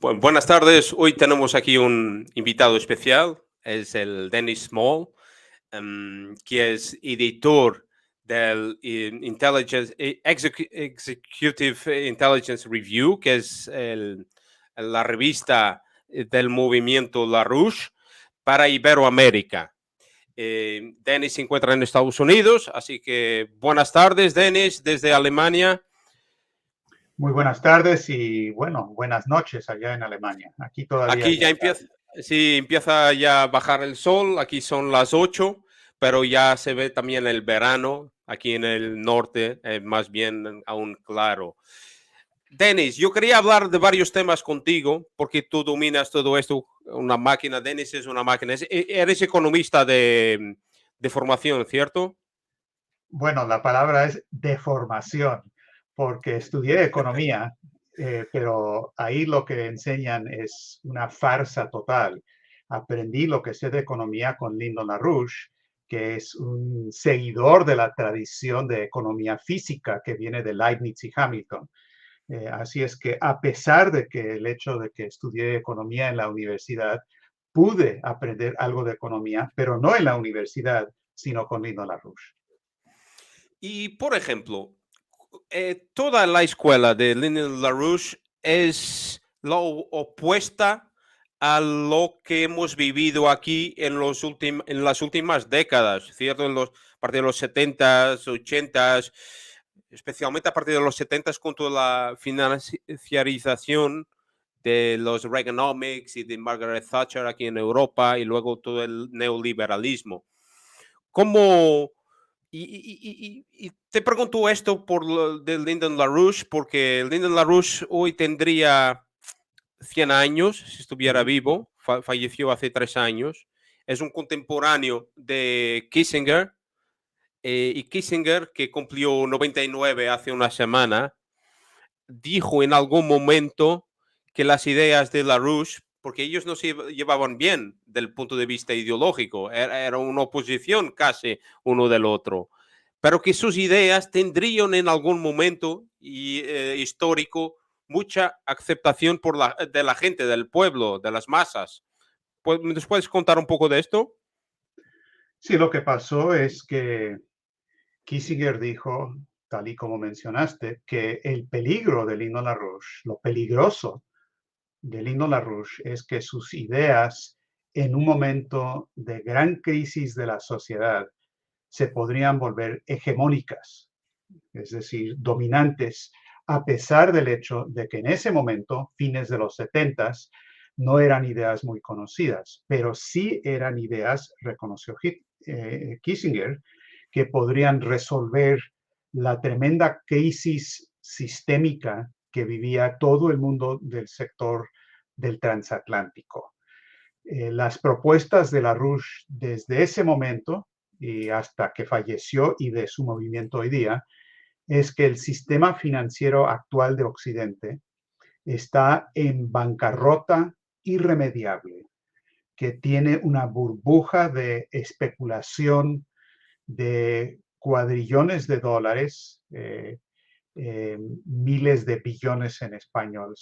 Buenas tardes. Hoy tenemos aquí un invitado especial. Es el Dennis Small, que es editor del Executive Intelligence Review, que es la revista del movimiento LaRouche para Iberoamérica. Dennis se encuentra en Estados Unidos, así que buenas tardes, Dennis, desde Alemania. Muy buenas tardes y buenas noches allá en Alemania. Aquí todavía Aquí ya empieza ya a bajar el sol, aquí son las 8, pero ya se ve también el verano, aquí en el norte, más bien aún claro. Denis, yo quería hablar de varios temas contigo, porque tú dominas todo esto, una máquina. Denis es una máquina. Eres economista de formación, ¿cierto? Bueno, la palabra es deformación, porque estudié economía, pero ahí lo que enseñan es una farsa total. Aprendí lo que sé de economía con Lyndon LaRouche, que es un seguidor de la tradición de economía física que viene de Leibniz y Hamilton. Así es que a pesar de que el hecho de que estudié economía en la universidad, pude aprender algo de economía, pero no en la universidad, sino con Lyndon LaRouche. Y, por ejemplo, toda la escuela de Lyndon LaRouche es lo opuesta a lo que hemos vivido aquí en las últimas décadas, ¿cierto? A partir de los 70s, 80s, especialmente a partir de los 70s con toda la financiarización de los Reaganomics y de Margaret Thatcher aquí en Europa y luego todo el neoliberalismo. ¿Cómo, y te pregunto esto de Lyndon LaRouche, porque Lyndon LaRouche hoy tendría 100 años, si estuviera vivo, falleció hace 3 años. Es un contemporáneo de Kissinger, y Kissinger, que cumplió 99 hace una semana, dijo en algún momento que las ideas de LaRouche, porque ellos no se llevaban bien del punto de vista ideológico, era una oposición casi uno del otro, pero que sus ideas tendrían en algún momento histórico mucha aceptación de la gente, del pueblo, de las masas. ¿Nos puedes contar un poco de esto? Sí, lo que pasó es que Kissinger dijo, tal y como mencionaste, que el peligro de Lyndon LaRouche, lo peligroso de Lyndon LaRouche es que sus ideas en un momento de gran crisis de la sociedad se podrían volver hegemónicas, es decir, dominantes, a pesar del hecho de que en ese momento, fines de los 70s, no eran ideas muy conocidas, pero sí eran ideas, reconoció Kissinger, que podrían resolver la tremenda crisis sistémica que vivía todo el mundo del sector del transatlántico. Las propuestas de LaRouche desde ese momento y hasta que falleció y de su movimiento hoy día, es que el sistema financiero actual de Occidente está en bancarrota irremediable, que tiene una burbuja de especulación de cuadrillones de dólares, miles de billones en español.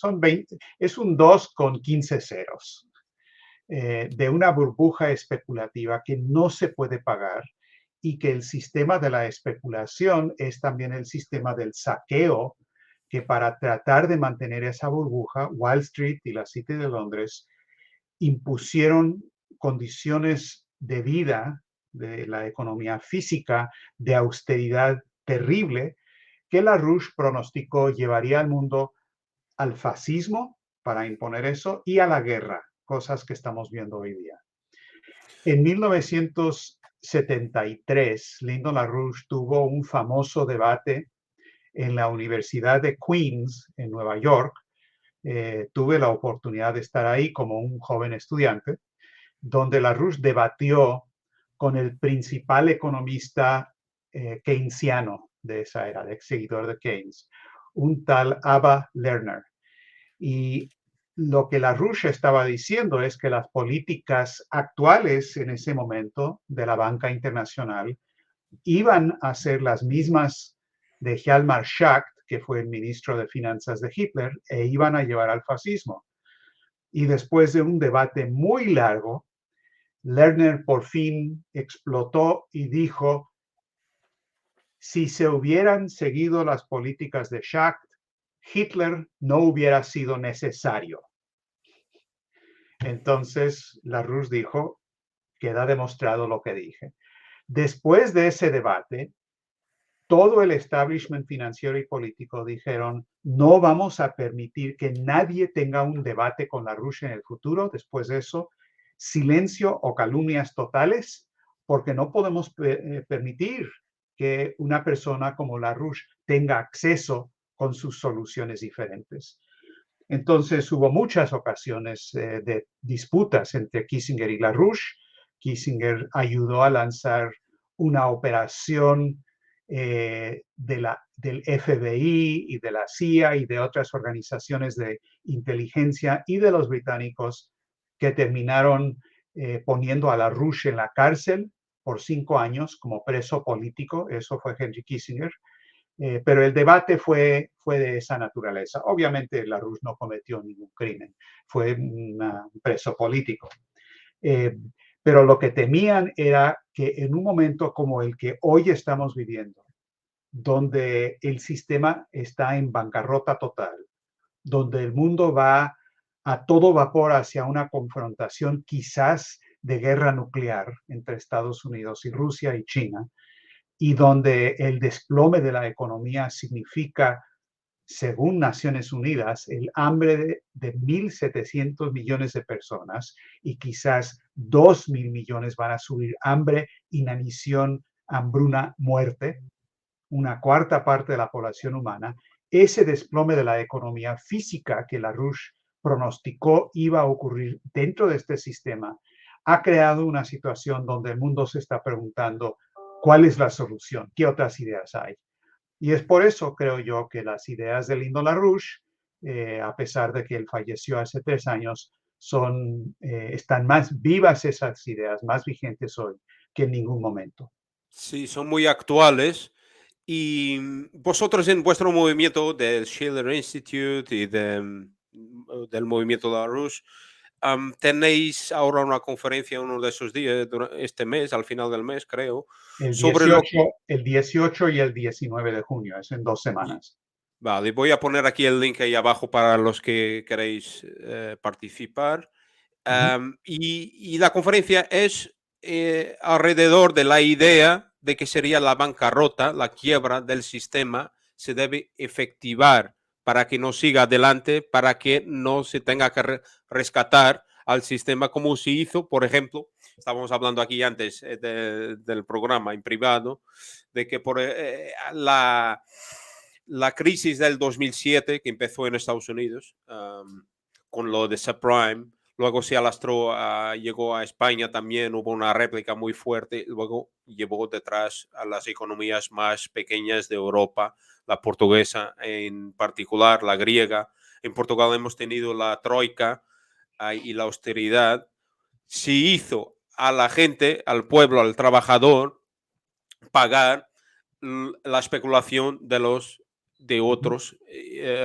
Es un 2 con 15 ceros, de una burbuja especulativa que no se puede pagar y que el sistema de la especulación es también el sistema del saqueo, que para tratar de mantener esa burbuja, Wall Street y la City de Londres impusieron condiciones de vida de la economía física de austeridad terrible que LaRouche pronosticó llevaría al mundo al fascismo para imponer eso y a la guerra, cosas que estamos viendo hoy día. En 1973, Lyndon LaRouche tuvo un famoso debate en la Universidad de Queens, en Nueva York. Tuve la oportunidad de estar ahí como un joven estudiante, donde LaRouche debatió con el principal economista keynesiano de esa era, de seguidor de Keynes, un tal Ava Lerner. Y lo que LaRouche estaba diciendo es que las políticas actuales en ese momento de la banca internacional iban a ser las mismas de Hjalmar Schacht, que fue el ministro de Finanzas de Hitler, e iban a llevar al fascismo. Y después de un debate muy largo, Lerner por fin explotó y dijo, si se hubieran seguido las políticas de Schacht, Hitler no hubiera sido necesario. Entonces, LaRouche dijo, queda demostrado lo que dije. Después de ese debate, todo el establishment financiero y político dijeron, no vamos a permitir que nadie tenga un debate con LaRouche en el futuro. Después de eso, silencio o calumnias totales, porque no podemos permitir que una persona como LaRouche tenga acceso con sus soluciones diferentes. Entonces hubo muchas ocasiones de disputas entre Kissinger y LaRouche. Kissinger ayudó a lanzar una operación del FBI y de la CIA y de otras organizaciones de inteligencia y de los británicos que terminaron poniendo a LaRouche en la cárcel por 5 años como preso político. Eso fue Henry Kissinger. Pero el debate fue de esa naturaleza. Obviamente LaRouche no cometió ningún crimen, fue un preso político. Pero lo que temían era que en un momento como el que hoy estamos viviendo, donde el sistema está en bancarrota total, donde el mundo va a todo vapor hacia una confrontación quizás de guerra nuclear entre Estados Unidos y Rusia y China, y donde el desplome de la economía significa, según Naciones Unidas, el hambre de 1.700 millones de personas y quizás 2.000 millones van a sufrir hambre, inanición, hambruna, muerte, una cuarta parte de la población humana. Ese desplome de la economía física que LaRouche pronosticó iba a ocurrir dentro de este sistema ha creado una situación donde el mundo se está preguntando cuál es la solución, qué otras ideas hay. Y es por eso, creo yo, que las ideas de Lindo LaRouche, a pesar de que él falleció hace 3 años, están más vivas esas ideas, más vigentes hoy que en ningún momento. Sí, son muy actuales. Y vosotros en vuestro movimiento del Schiller Institute y del movimiento LaRouche, tenéis ahora una conferencia uno de esos días, este mes, al final del mes, creo, El sobre lo 18, el 18 y el 19 de junio, es en 2 y semanas. vale, voy a poner aquí el link ahí abajo para los que queréis participar. Ujú. Y la conferencia es alrededor de la idea de que sería la bancarrota, la quiebra del sistema, se debe efectivar para que no siga adelante, para que no se tenga que rescatar al sistema como se hizo, por ejemplo, estábamos hablando aquí antes del programa en privado, de que por la crisis del 2007 que empezó en Estados Unidos, con lo de subprime, luego se alastró, llegó a España también, hubo una réplica muy fuerte, luego llevó detrás a las economías más pequeñas de Europa, la portuguesa en particular, la griega. En Portugal hemos tenido la troika y la austeridad. Se hizo a la gente, al pueblo, al trabajador, pagar la especulación de otros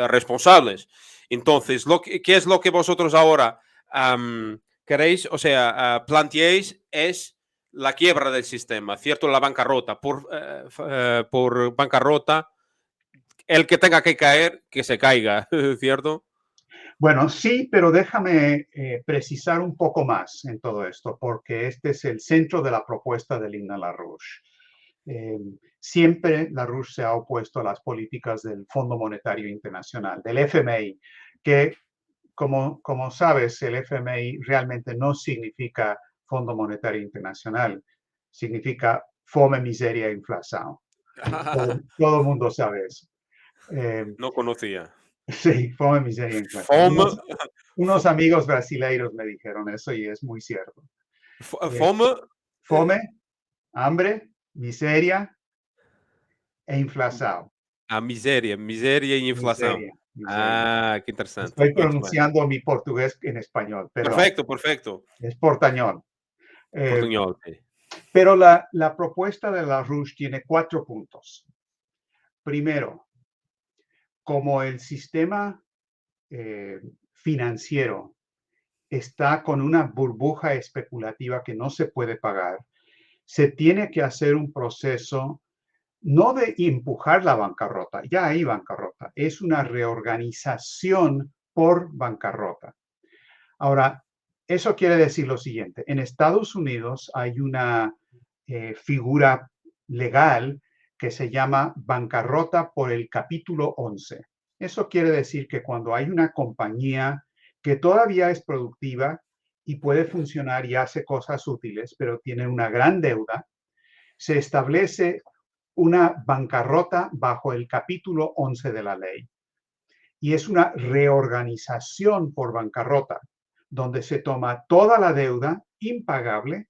responsables. Entonces, ¿qué es lo que vosotros ahora queréis? O sea, planteéis es la quiebra del sistema, ¿cierto? La bancarrota. Por bancarrota, el que tenga que caer, que se caiga, ¿cierto? Bueno, sí, pero déjame precisar un poco más en todo esto, porque este es el centro de la propuesta de Lina LaRouche. Siempre LaRouche se ha opuesto a las políticas del Fondo Monetario Internacional, del FMI, que como sabes, el FMI realmente no significa Fondo Monetario Internacional, significa fome, miseria e inflación. Todo el mundo sabe eso. Eh, No conocía. sí, fome, miseria e inflación. FOME, Unos amigos brasileiros me dijeron eso y es muy cierto. Eh, FOME, fome, hambre, miseria e inflación. miseria, miseria y inflación. Miseria, miseria. Ah, qué interesante. Estoy Muito bem. pronunciando mi portugués en español, perdón, Perfecto, perfecto. es portañol. Eh, Portuñol, sí. pero la propuesta de LaRouche tiene 4 puntos. Primero, como el sistema financiero está con una burbuja especulativa que no se puede pagar, se tiene que hacer un proceso no de empujar la bancarrota, ya hay bancarrota, es una reorganización por bancarrota. Ahora, eso quiere decir lo siguiente, en Estados Unidos hay una figura legal que se llama bancarrota por el capítulo 11. Eso quiere decir que cuando hay una compañía que todavía es productiva y puede funcionar y hace cosas útiles, pero tiene una gran deuda, se establece una bancarrota bajo el capítulo 11 de la ley. Y es una reorganización por bancarrota, donde se toma toda la deuda impagable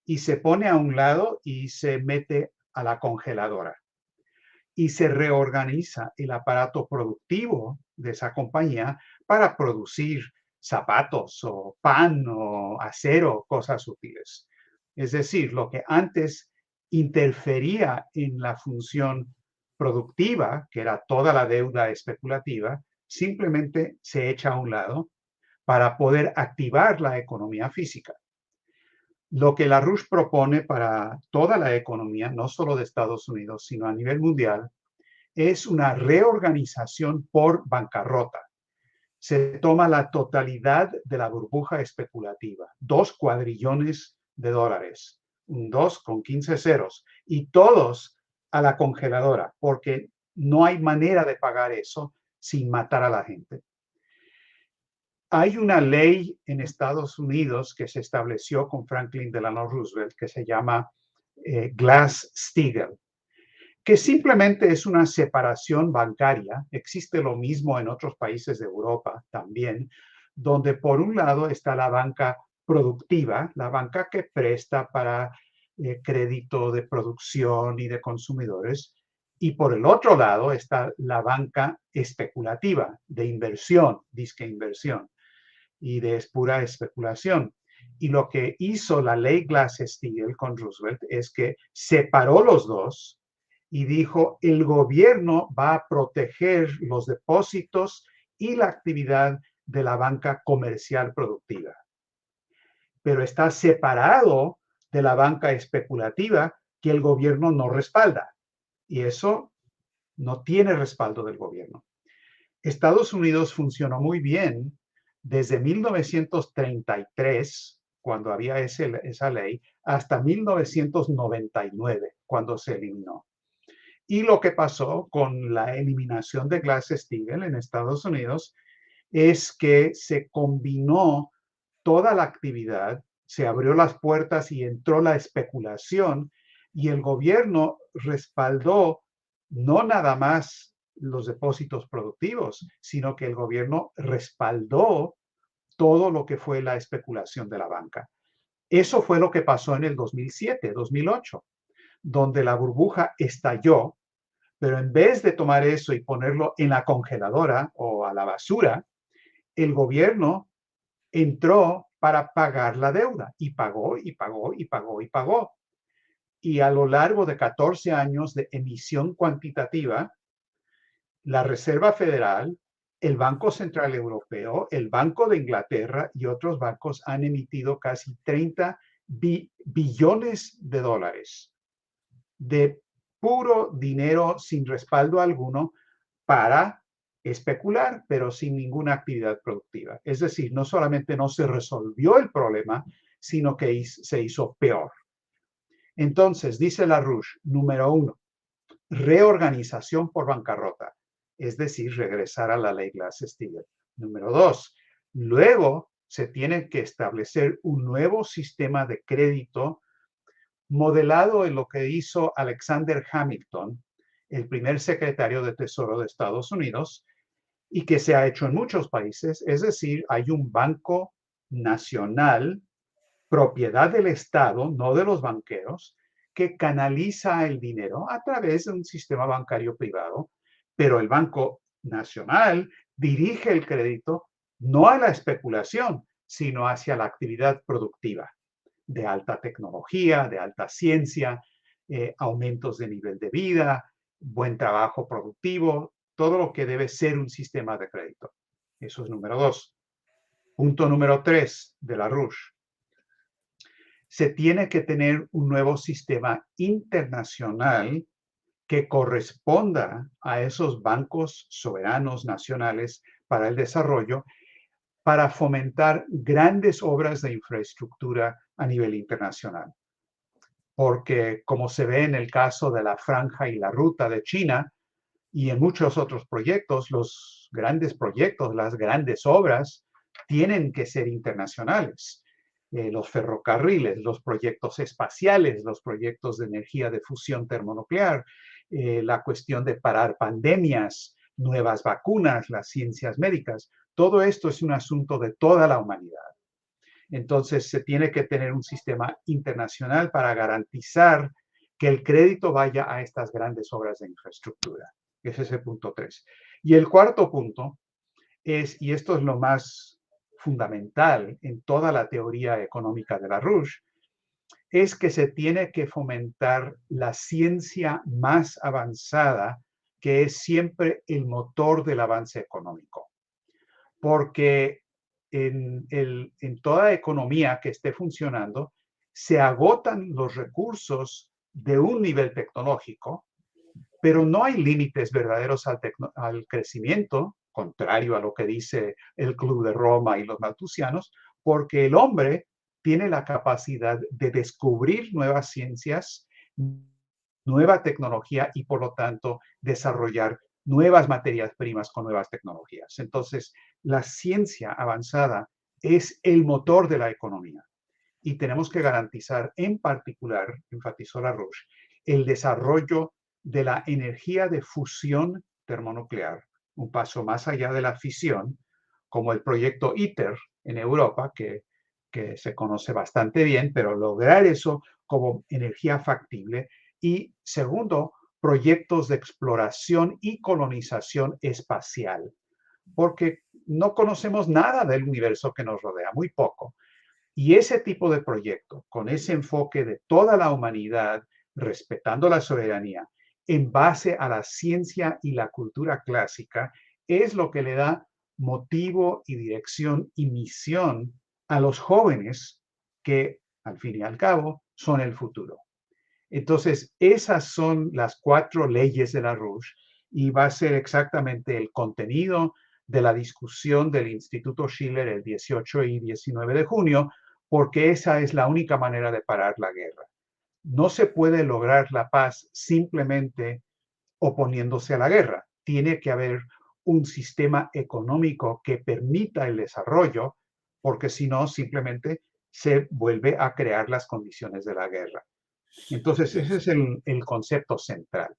y se pone a un lado y se mete a la congeladora. Y se reorganiza el aparato productivo de esa compañía para producir zapatos o pan o acero, cosas útiles. Es decir, lo que antes interfería en la función productiva, que era toda la deuda especulativa, simplemente se echa a un lado para poder activar la economía física. Lo que LaRouche propone para toda la economía, no solo de Estados Unidos, sino a nivel mundial, es una reorganización por bancarrota. Se toma la totalidad de la burbuja especulativa, 2 cuadrillones de dólares, un 2 con 15 ceros, y todos a la congeladora, porque no hay manera de pagar eso sin matar a la gente. Hay una ley en Estados Unidos que se estableció con Franklin Delano Roosevelt que se llama Glass-Steagall, que simplemente es una separación bancaria. Existe lo mismo en otros países de Europa también, donde por un lado está la banca productiva, la banca que presta para crédito de producción y de consumidores, y por el otro lado está la banca especulativa, de inversión, disque inversión, y de pura especulación. Y lo que hizo la ley Glass-Steagall con Roosevelt es que separó los dos y dijo, el gobierno va a proteger los depósitos y la actividad de la banca comercial productiva. Pero está separado de la banca especulativa que el gobierno no respalda. Y eso no tiene respaldo del gobierno. Estados Unidos funcionó muy bien desde 1933, cuando había esa ley, hasta 1999, cuando se eliminó. Y lo que pasó con la eliminación de Glass-Steagall en Estados Unidos es que se combinó toda la actividad, se abrió las puertas y entró la especulación y el gobierno respaldó no nada más los depósitos productivos, sino que el gobierno respaldó todo lo que fue la especulación de la banca. Eso fue lo que pasó en el 2007, 2008, donde la burbuja estalló, pero en vez de tomar eso y ponerlo en la congeladora o a la basura, el gobierno entró para pagar la deuda y pagó y pagó y pagó y pagó. Y a lo largo de 14 años de emisión cuantitativa, la Reserva Federal, el Banco Central Europeo, el Banco de Inglaterra y otros bancos han emitido casi 30 billones de dólares de puro dinero sin respaldo alguno para especular, pero sin ninguna actividad productiva. Es decir, no solamente no se resolvió el problema, sino que se hizo peor. Entonces, dice LaRouche, número 1, reorganización por bancarrota, es decir, regresar a la ley Glass-Steagall. Número 2, luego se tiene que establecer un nuevo sistema de crédito modelado en lo que hizo Alexander Hamilton, el primer secretario de Tesoro de Estados Unidos, y que se ha hecho en muchos países, es decir, hay un banco nacional, propiedad del Estado, no de los banqueros, que canaliza el dinero a través de un sistema bancario privado, pero el Banco Nacional dirige el crédito no a la especulación, sino hacia la actividad productiva de alta tecnología, de alta ciencia, aumentos de nivel de vida, buen trabajo productivo, todo lo que debe ser un sistema de crédito. Eso es número 2. Punto número 3 de la RUSH. Se tiene que tener un nuevo sistema internacional que corresponda a esos bancos soberanos nacionales para el desarrollo, para fomentar grandes obras de infraestructura a nivel internacional. Porque, como se ve en el caso de la Franja y la Ruta de China y en muchos otros proyectos, los grandes proyectos, las grandes obras, tienen que ser internacionales. Los ferrocarriles, los proyectos espaciales, los proyectos de energía de fusión termonuclear, la cuestión de parar pandemias, nuevas vacunas, las ciencias médicas, todo esto es un asunto de toda la humanidad. Entonces, se tiene que tener un sistema internacional para garantizar que el crédito vaya a estas grandes obras de infraestructura. Ese es el punto 3. Y el cuarto punto es, y esto es lo más fundamental en toda la teoría económica de la RUSH, es que se tiene que fomentar la ciencia más avanzada, que es siempre el motor del avance económico. Porque en toda economía que esté funcionando, se agotan los recursos de un nivel tecnológico, pero no hay límites verdaderos al crecimiento, contrario a lo que dice el Club de Roma y los maltusianos, porque el hombre tiene la capacidad de descubrir nuevas ciencias, nueva tecnología y por lo tanto desarrollar nuevas materias primas con nuevas tecnologías. Entonces, la ciencia avanzada es el motor de la economía y tenemos que garantizar, en particular, enfatizó la Roche, el desarrollo de la energía de fusión termonuclear, un paso más allá de la fisión, como el proyecto ITER en Europa, que se conoce bastante bien, pero lograr eso como energía factible. Y segundo, proyectos de exploración y colonización espacial, porque no conocemos nada del universo que nos rodea, muy poco. Y ese tipo de proyecto, con ese enfoque de toda la humanidad, respetando la soberanía, en base a la ciencia y la cultura clásica, es lo que le da motivo y dirección y misión a los jóvenes que, al fin y al cabo, son el futuro. Entonces, esas son las 4 leyes de la RUSH y va a ser exactamente el contenido de la discusión del Instituto Schiller el 18 y 19 de junio, porque esa es la única manera de parar la guerra. No se puede lograr la paz simplemente oponiéndose a la guerra. Tiene que haber un sistema económico que permita el desarrollo, porque si no, simplemente se vuelve a crear las condiciones de la guerra. Entonces, Sí, ese es sí. el concepto central.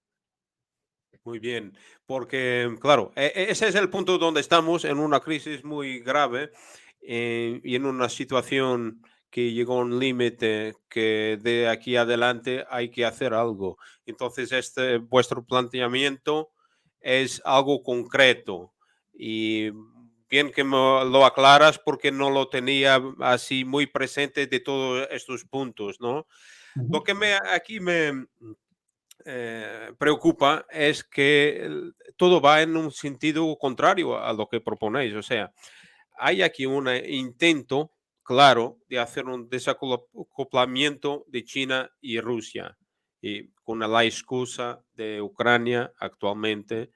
Muy bien, porque claro, ese es el punto donde estamos en una crisis muy grave y en una situación que llegó a un límite que de aquí adelante hay que hacer algo. Entonces, vuestro planteamiento es algo concreto y bien que me lo aclaras porque no lo tenía así muy presente de todos estos puntos, ¿no? Lo que aquí me preocupa es que todo va en un sentido contrario a lo que proponéis. O sea, hay aquí un intento claro de hacer un desacoplamiento de China y Rusia, y con la excusa de Ucrania actualmente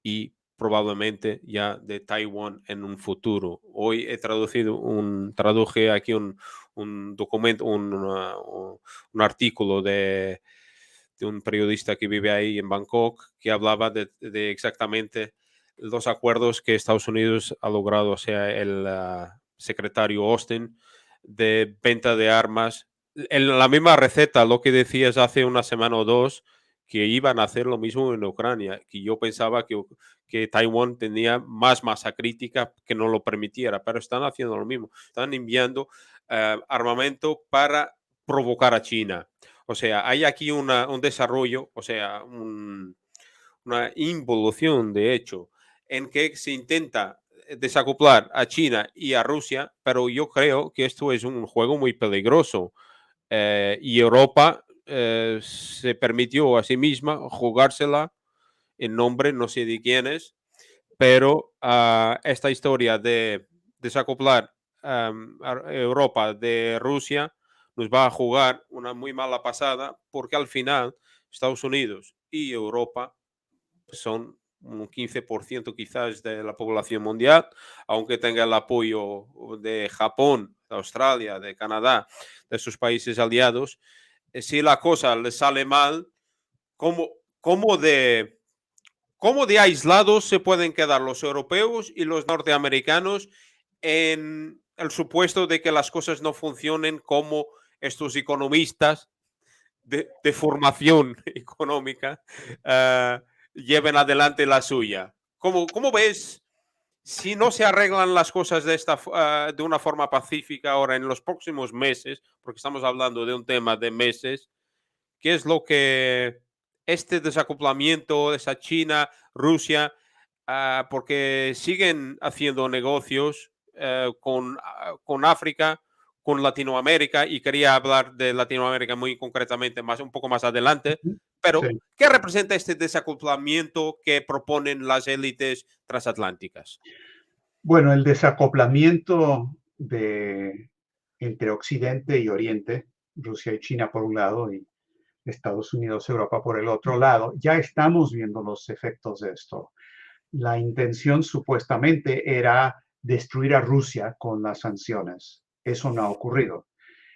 y probablemente ya de Taiwán en un futuro. Hoy he traduje aquí un documento, un artículo de un periodista que vive ahí en Bangkok, que hablaba de exactamente los acuerdos que Estados Unidos ha logrado, o sea, el secretario Austin, de venta de armas. En la misma receta, lo que decías hace una semana o dos, que iban a hacer lo mismo en Ucrania, que yo pensaba que Taiwán tenía más masa crítica que no lo permitiera, pero están haciendo lo mismo, están enviando armamento para provocar a China. O sea, hay aquí un desarrollo, o sea, una involución, de hecho, en que se intenta desacoplar a China y a Rusia, pero yo creo que esto es un juego muy peligroso. Y Europa se permitió a sí misma jugársela en nombre no sé de quiénes, pero esta historia de desacoplar Europa de Rusia, nos va a jugar una muy mala pasada porque al final Estados Unidos y Europa son un 15% quizás de la población mundial, aunque tenga el apoyo de Japón, de Australia, de Canadá, de sus países aliados. Si la cosa le sale mal, ¿cómo, cómo de, cómo de aislados se pueden quedar los europeos y los norteamericanos en el supuesto de que las cosas no funcionen como estos economistas de formación económica uh, lleven adelante la suya? ¿Cómo ves si no se arreglan las cosas de una forma pacífica ahora en los próximos meses, porque estamos hablando de un tema de meses? ¿Qué es lo que este desacoplamiento de esa China, Rusia, porque siguen haciendo negocios con África, con Latinoamérica, y quería hablar de Latinoamérica muy concretamente un poco más adelante, pero Sí. ¿qué representa este desacoplamiento que proponen las élites transatlánticas? Bueno, el desacoplamiento entre Occidente y Oriente, Rusia y China por un lado y Estados Unidos, Europa por el otro lado, ya estamos viendo los efectos de esto. La intención supuestamente era destruir a Rusia con las sanciones. Eso no ha ocurrido.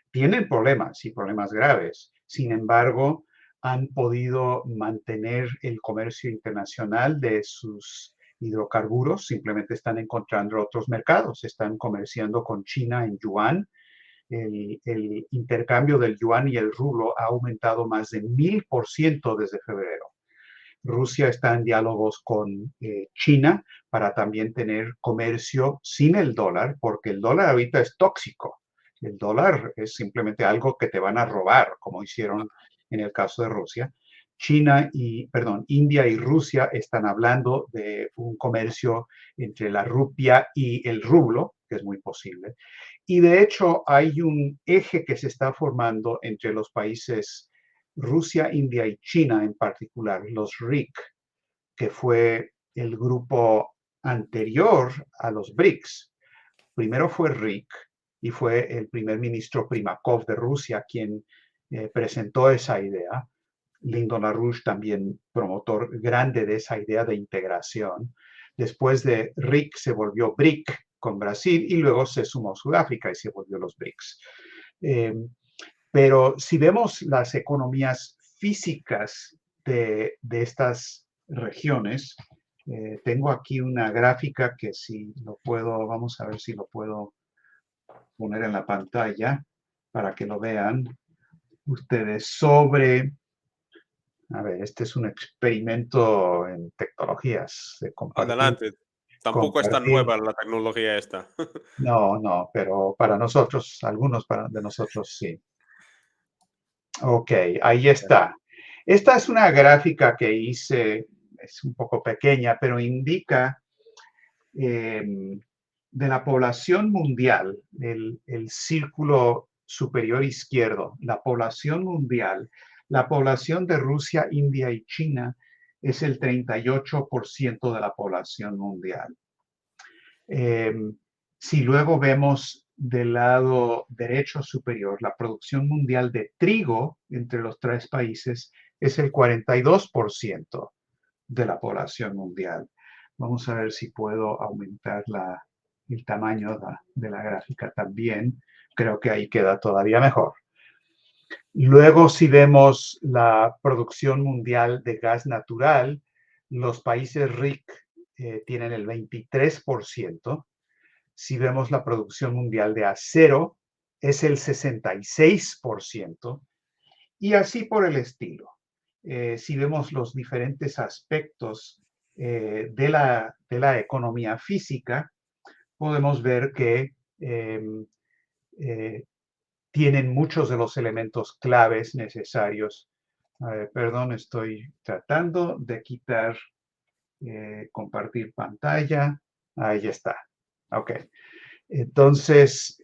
Tienen problemas y problemas graves. Sin embargo, han podido mantener el comercio internacional de sus hidrocarburos, simplemente están encontrando otros mercados, están comerciando con China en yuan. El intercambio del yuan y el rublo ha aumentado más de 1000% desde febrero. Rusia está en diálogos con China para también tener comercio sin el dólar, porque el dólar ahorita es tóxico. El dólar es simplemente algo que te van a robar, como hicieron en el caso de Rusia. India y Rusia están hablando de un comercio entre la rupia y el rublo, que es muy posible. Y de hecho hay un eje que se está formando entre los países Rusia, India y China en particular, los RIC, que fue el grupo anterior a los BRICS. Primero fue RIC y fue el primer ministro Primakov de Rusia quien presentó esa idea. Lyndon LaRouche también promotor grande de esa idea de integración. Después de RIC se volvió BRIC con Brasil y luego se sumó Sudáfrica y se volvió los BRICS. Pero si vemos las economías físicas de estas regiones, tengo aquí una gráfica que si lo puedo, vamos a ver si lo puedo poner en la pantalla para que lo vean ustedes sobre, a ver, este es un experimento en tecnologías de Adelante. Tampoco es tan compartir. nueva la tecnología esta. No, no, pero para nosotros, de nosotros sí. Ok, ahí está. Esta es una gráfica que hice, es un poco pequeña, pero indica de la población mundial, el círculo superior izquierdo, la población mundial, la población de Rusia, India y China es el 38% de la población mundial. Si luego vemos del lado derecho superior, la producción mundial de trigo entre los tres países es el 42% de la población mundial. Vamos a ver si puedo aumentar el tamaño de la gráfica también. Creo que ahí queda todavía mejor. Luego, si vemos la producción mundial de gas natural, los países RIC tienen el 23%. Si vemos la producción mundial de acero, es el 66%, y así por el estilo. Si vemos los diferentes aspectos de la economía física, podemos ver que tienen muchos de los elementos claves necesarios. Perdón, estoy tratando de quitar, compartir pantalla. Ahí está. Ok. Entonces,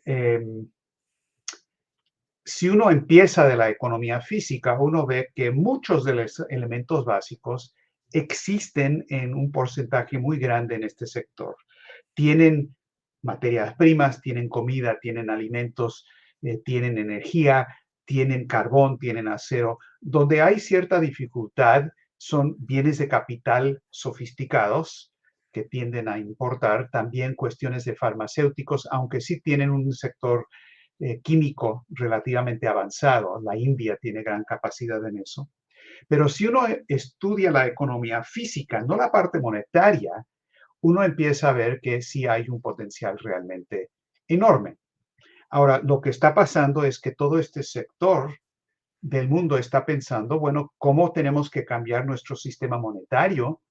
si uno empieza de la economía física, uno ve que muchos de los elementos básicos existen en un porcentaje muy grande en este sector. Tienen materias primas, tienen comida, tienen alimentos, tienen energía, tienen carbón, tienen acero. Donde hay cierta dificultad son bienes de capital sofisticados que tienden a importar, también cuestiones de farmacéuticos, aunque sí tienen un sector químico relativamente avanzado. La India tiene gran capacidad en eso. Pero si uno estudia la economía física, no la parte monetaria, uno empieza a ver que sí hay un potencial realmente enorme. Ahora, lo que está pasando es que todo este sector del mundo está pensando, bueno, ¿cómo tenemos que cambiar nuestro sistema monetario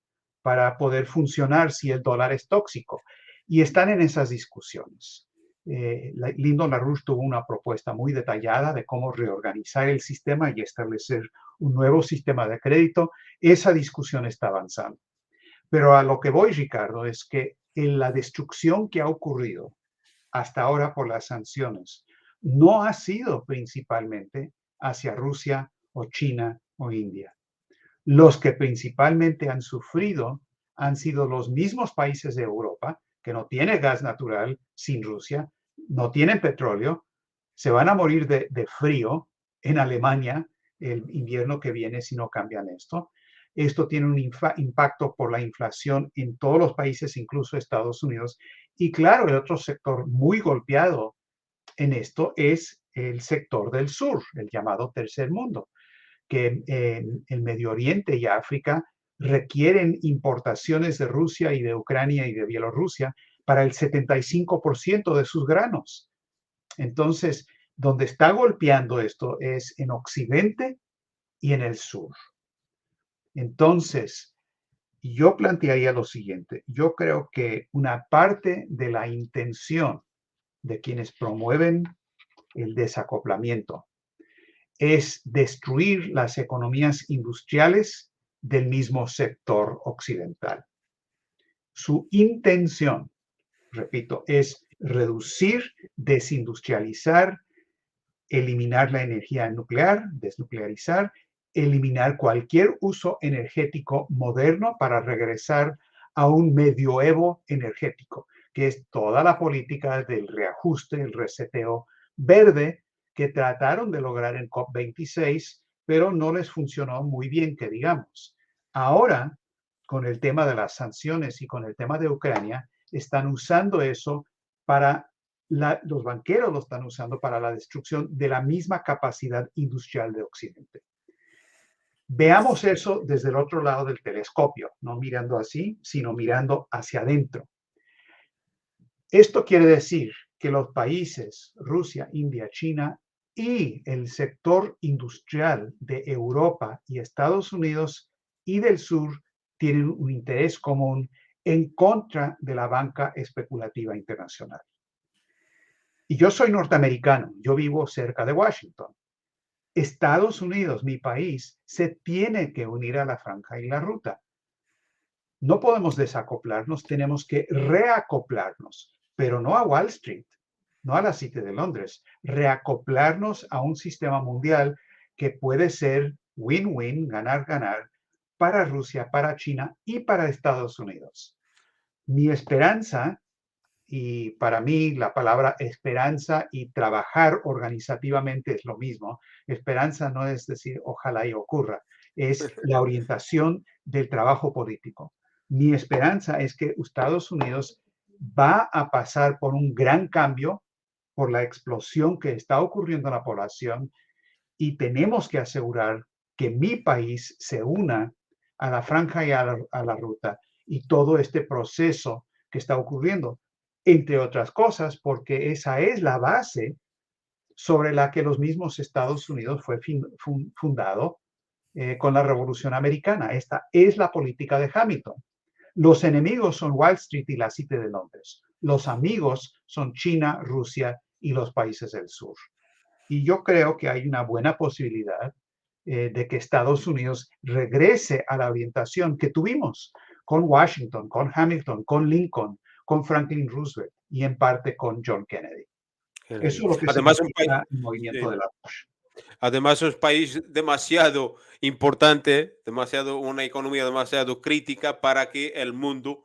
para poder funcionar si el dólar es tóxico? Y están en esas discusiones. Lyndon LaRouche tuvo una propuesta muy detallada de cómo reorganizar el sistema y establecer un nuevo sistema de crédito. Esa discusión está avanzando. Pero a lo que voy, Ricardo, es que en la destrucción que ha ocurrido hasta ahora por las sanciones no ha sido principalmente hacia Rusia o China o India. Los que principalmente han sufrido han sido los mismos países de Europa que no tienen gas natural sin Rusia, no tienen petróleo, se van a morir de frío en Alemania el invierno que viene si no cambian esto. Esto tiene un impacto por la inflación en todos los países, incluso Estados Unidos. Y claro, el otro sector muy golpeado en esto es el sector del sur, el llamado tercer mundo, que en el Medio Oriente y África requieren importaciones de Rusia y de Ucrania y de Bielorrusia para el 75% de sus granos. Entonces, donde está golpeando esto es en Occidente y en el sur. Entonces, yo plantearía lo siguiente. Yo creo que una parte de la intención de quienes promueven el desacoplamiento es destruir las economías industriales del mismo sector occidental. Su intención, repito, es reducir, desindustrializar, eliminar la energía nuclear, desnuclearizar, eliminar cualquier uso energético moderno para regresar a un medioevo energético, que es toda la política del reajuste, el reseteo verde que trataron de lograr en COP26, pero no les funcionó muy bien, que digamos. Ahora, con el tema de las sanciones y con el tema de Ucrania, están usando eso para los banqueros lo están usando para la destrucción de la misma capacidad industrial de Occidente. Veamos eso desde el otro lado del telescopio, no mirando así, sino mirando hacia adentro. Esto quiere decir que los países, Rusia, India, China y el sector industrial de Europa y Estados Unidos y del sur tienen un interés común en contra de la banca especulativa internacional. Y yo soy norteamericano, yo vivo cerca de Washington. Estados Unidos, mi país, se tiene que unir a la franja y la ruta. No podemos desacoplarnos, tenemos que reacoplarnos, pero no a Wall Street, no a la City de Londres, reacoplarnos a un sistema mundial que puede ser win-win, ganar-ganar, para Rusia, para China y para Estados Unidos. Mi esperanza, y para mí la palabra esperanza y trabajar organizativamente es lo mismo. Esperanza no es decir ojalá y ocurra, es la orientación del trabajo político. Mi esperanza es que Estados Unidos va a pasar por un gran cambio por la explosión que está ocurriendo en la población y tenemos que asegurar que mi país se una a la franja y a la ruta y todo este proceso que está ocurriendo, entre otras cosas, porque esa es la base sobre la que los mismos Estados Unidos fue fundado con la Revolución Americana. Esta es la política de Hamilton. Los enemigos son Wall Street y la City de Londres. Los amigos son China, Rusia y los países del sur. Y yo creo que hay una buena posibilidad de que Estados Unidos regrese a la orientación que tuvimos con Washington, con Hamilton, con Lincoln, con Franklin Roosevelt y en parte con John Kennedy. Eso es lo que Además, significa el movimiento de la Roche. además, es un país demasiado importante, una economía demasiado crítica para que el mundo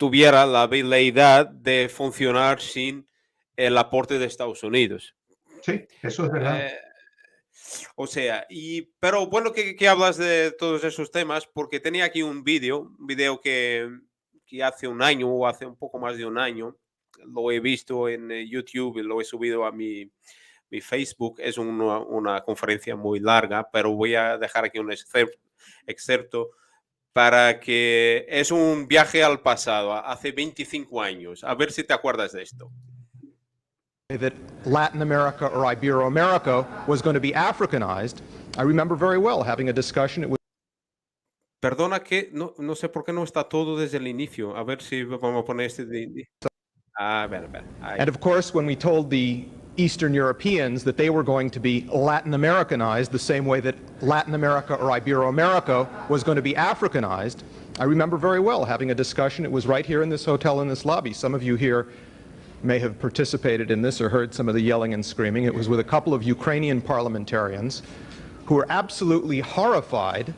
tuviera la habilidad de funcionar sin el aporte de Estados Unidos. Sí, eso es verdad. Eh, o sea, pero bueno que hablas de todos esos temas, porque tenía aquí un video que hace un año o hace un poco más de un año, lo he visto en YouTube y lo he subido a mi Facebook. Es una conferencia muy larga, pero voy a dejar aquí un excerpto para que es un viaje al pasado, hace 25 años. A ver si te acuerdas de esto. That Latin America or Ibero-America was going to be Africanized. I remember very well having a discussion. It was Perdona que no sé por qué no está todo desde el inicio. A ver si vamos a poner este. A ver, ahí. And of course, when we told the Eastern Europeans that they were going to be Latin Americanized the same way that Latin America or Ibero-America was going to be Africanized, I remember very well having a discussion. It was right here in this hotel in this lobby. Some of you here may have participated in this or heard some of the yelling and screaming. It was with a couple of Ukrainian parliamentarians who were absolutely horrified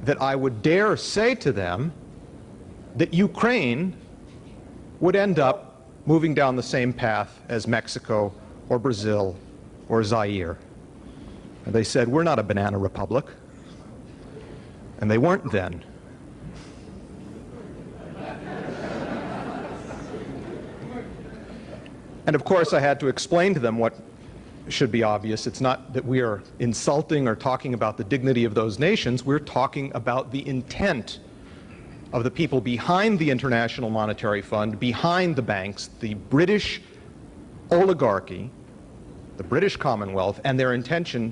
that I would dare say to them that Ukraine would end up moving down the same path as Mexico or Brazil or Zaire. And they said, we're not a banana republic. And they weren't then. And of course, I had to explain to them what should be obvious. It's not that we are insulting or talking about the dignity of those nations. We're talking about the intent of the people behind the International Monetary Fund, behind the banks, the British oligarchy, the British Commonwealth, and their intention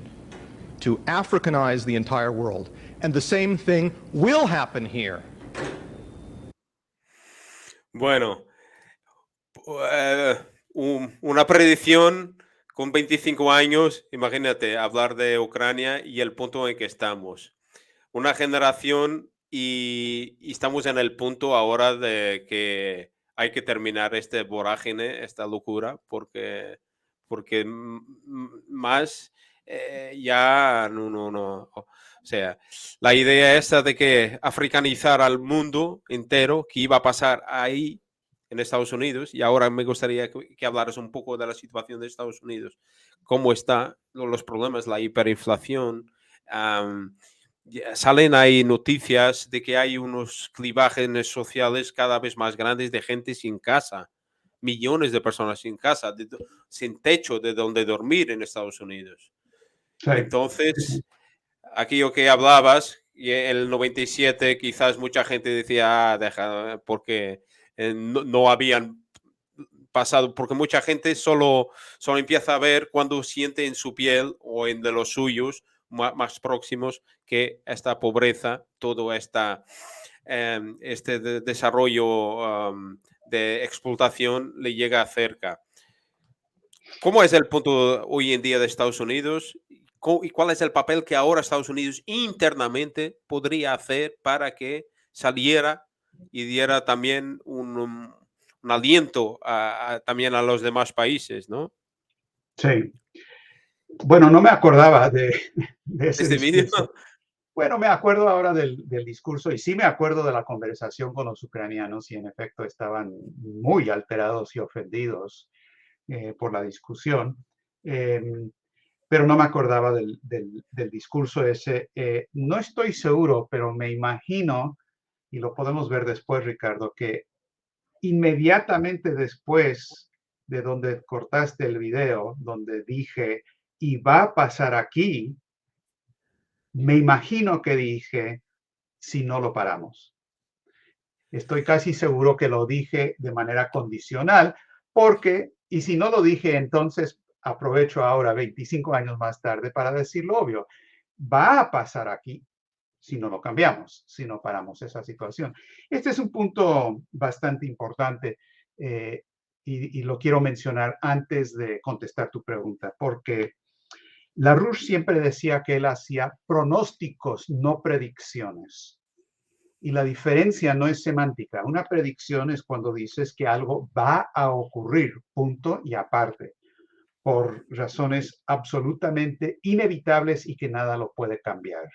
to Africanize the entire world. And the same thing will happen here. Bueno, una predicción con 25 años, imagínate, hablar de Ucrania y el punto en que estamos. Una generación y estamos en el punto ahora de que hay que terminar este vorágine, esta locura, porque más ya no. O sea, la idea esta de que africanizar al mundo entero, que iba a pasar ahí en Estados Unidos, y ahora me gustaría que hablaras un poco de la situación de Estados Unidos, cómo está, los problemas, la hiperinflación. Salen ahí noticias de que hay unos clivajes sociales cada vez más grandes de gente sin casa, millones de personas sin casa, sin techo de donde dormir en Estados Unidos. Sí. Entonces, aquello que hablabas, y en el 97 quizás mucha gente decía, deja, porque no habían pasado, porque mucha gente solo empieza a ver cuando siente en su piel o en de los suyos más próximos que esta pobreza, todo este desarrollo de explotación le llega cerca. ¿Cómo es el punto hoy en día de Estados Unidos? ¿Y cuál es el papel que ahora Estados Unidos internamente podría hacer para que saliera y diera también un aliento también a los demás países, ¿no? Sí. Bueno, no me acordaba de ese Este video. discurso. Bueno, me acuerdo ahora del discurso y sí me acuerdo de la conversación con los ucranianos y en efecto estaban muy alterados y ofendidos por la discusión, pero no me acordaba del discurso ese. No estoy seguro, pero me imagino, y lo podemos ver después, Ricardo, que inmediatamente después de donde cortaste el video, donde dije, y va a pasar aquí, me imagino que dije, si no lo paramos. Estoy casi seguro que lo dije de manera condicional, porque, y si no lo dije, entonces aprovecho ahora, 25 años más tarde, para decir lo obvio. Va a pasar aquí si no lo cambiamos, si no paramos esa situación. Este es un punto bastante importante y lo quiero mencionar antes de contestar tu pregunta, porque LaRouche siempre decía que él hacía pronósticos, no predicciones. Y la diferencia no es semántica. Una predicción es cuando dices que algo va a ocurrir, punto y aparte, por razones absolutamente inevitables y que nada lo puede cambiar.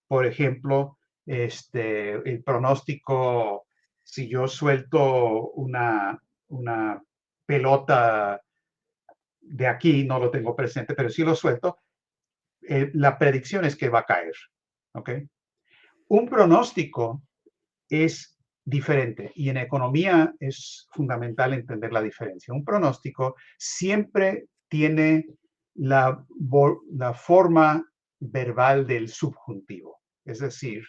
Por ejemplo, el pronóstico Si yo suelto una pelota de aquí, no lo tengo presente, pero si lo suelto, la predicción es que va a caer. ¿Ok? Un pronóstico es diferente y en economía es fundamental entender la diferencia. Un pronóstico siempre tiene la forma verbal del subjuntivo, es decir,